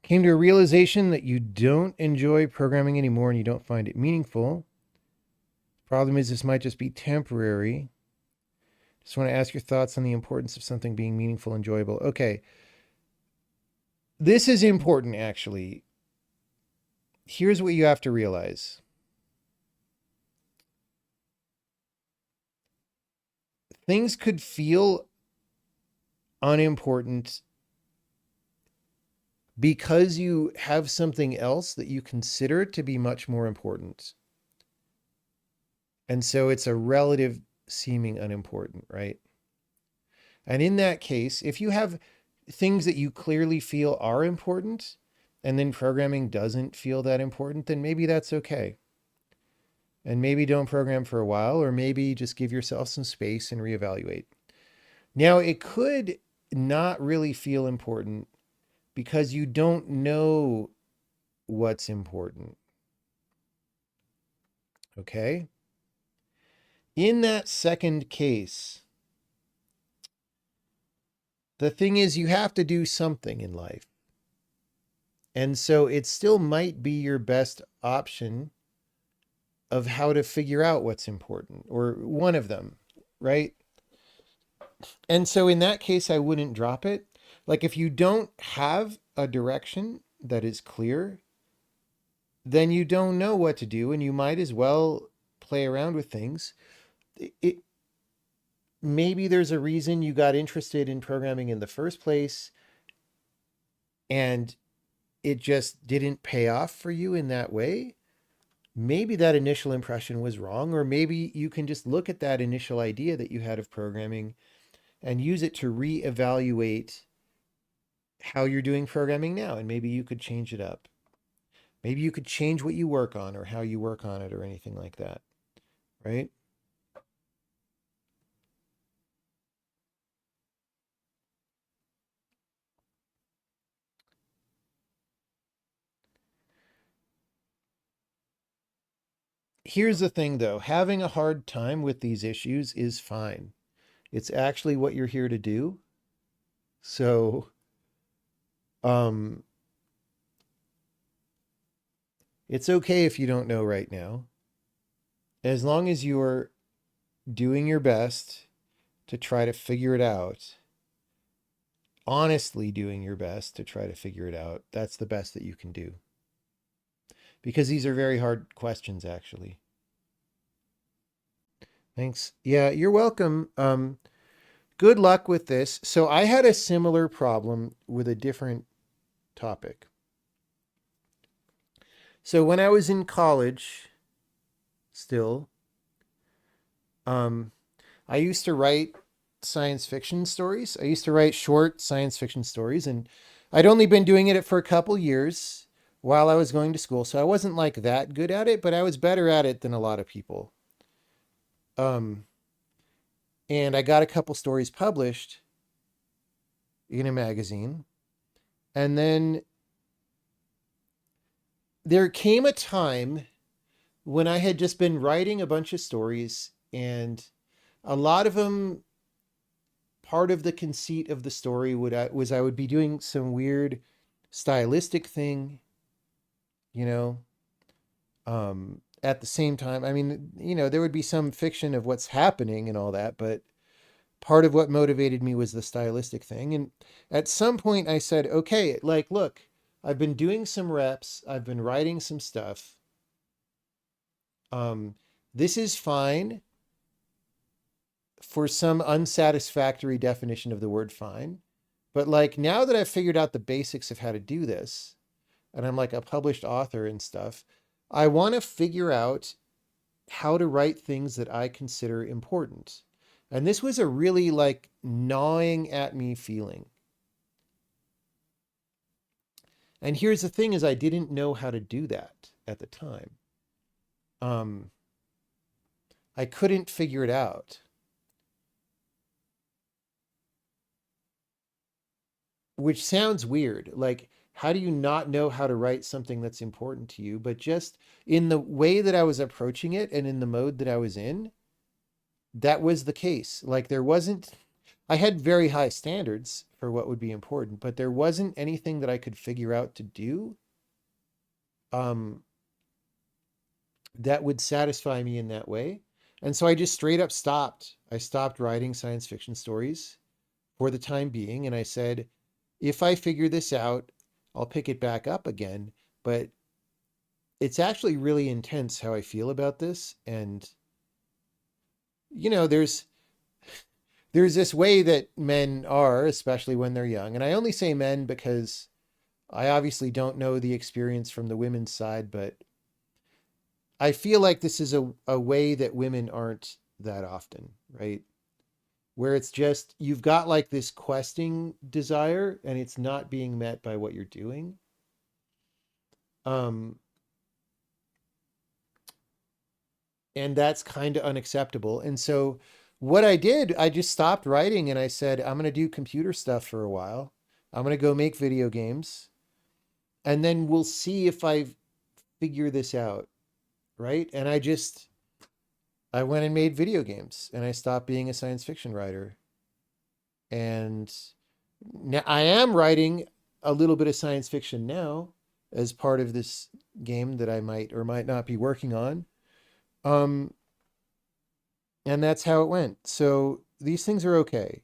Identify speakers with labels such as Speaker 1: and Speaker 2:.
Speaker 1: Came to a realization that you don't enjoy programming anymore and you don't find it meaningful. Problem is, this might just be temporary. Just want to ask your thoughts on the importance of something being meaningful, enjoyable. Okay. This is important, actually. Here's what you have to realize. Things could feel unimportant because you have something else that you consider to be much more important. And so it's a relative seeming unimportant, right? And in that case, if you have things that you clearly feel are important and then programming doesn't feel that important, then maybe that's okay. And maybe don't program for a while, or maybe just give yourself some space and reevaluate. Now, it could not really feel important because you don't know what's important. Okay? In that second case, the thing is, you have to do something in life. And so it still might be your best option of how to figure out what's important, or one of them, right? And so in that case, I wouldn't drop it. Like if you don't have a direction that is clear, then you don't know what to do and you might as well play around with things. It maybe there's a reason you got interested in programming in the first place and it just didn't pay off for you in that way. Maybe that initial impression was wrong, or maybe you can just look at that initial idea that you had of programming and use it to reevaluate how you're doing programming now. And maybe you could change it up. Maybe you could change what you work on or how you work on it or anything like that, right? Here's the thing though, having a hard time with these issues is fine. It's actually what you're here to do. So, um, it's okay if you don't know right now. As long as you're doing your best to try to figure it out, honestly doing your best to try to figure it out, that's the best that you can do. Because these are very hard questions, actually. Thanks. Yeah, you're welcome. Good luck with this. So I had a similar problem with a different topic. So when I was in college, still, um, I used to write science fiction stories. I used to write short science fiction stories, and I'd only been doing it for a couple years while I was going to school. So I wasn't like that good at it, but I was better at it than a lot of people. Um, and I got a couple stories published in a magazine. And then there came a time when I had just been writing a bunch of stories, and a lot of them, part of the conceit of the story was I would be doing some weird stylistic thing, you know, at the same time. I mean, there would be some fiction of what's happening and all that, but part of what motivated me was the stylistic thing. And at some point I said, okay, like, look, I've been doing some reps, I've been writing some stuff. Um, this is fine for some unsatisfactory definition of the word fine. But like now that I've figured out the basics of how to do this, and I'm like a published author and stuff, I want to figure out how to write things that I consider important. And this was a really like gnawing at me feeling. And here's the thing is I didn't know how to do that at the time. Um, I couldn't figure it out. Which sounds weird. Like, how do you not know how to write something that's important to you? But just in the way that I was approaching it and in the mode that I was in, that was the case. Like, there wasn't, I had very high standards for what would be important, but there wasn't anything that I could figure out to do um, that would satisfy me in that way. And so I just straight up stopped. I stopped writing science fiction stories for the time being. And I said, if I figure this out, I'll pick it back up again. But it's actually really intense how I feel about this. And, you know, there's this way that men are, especially when they're young. And I only say men because I obviously don't know the experience from the women's side, but I feel like this is a way that women aren't that often, right? Where it's just you've got like this questing desire and it's not being met by what you're doing. Um, and that's kind of unacceptable. And so what I did, I just stopped writing and I said, I'm going to do computer stuff for a while. I'm going to go make video games and then we'll see if I figure this out, right? And I went and made video games and I stopped being a science fiction writer. And now I am writing a little bit of science fiction now as part of this game that I might or might not be working on. Um, and that's how it went. So these things are okay.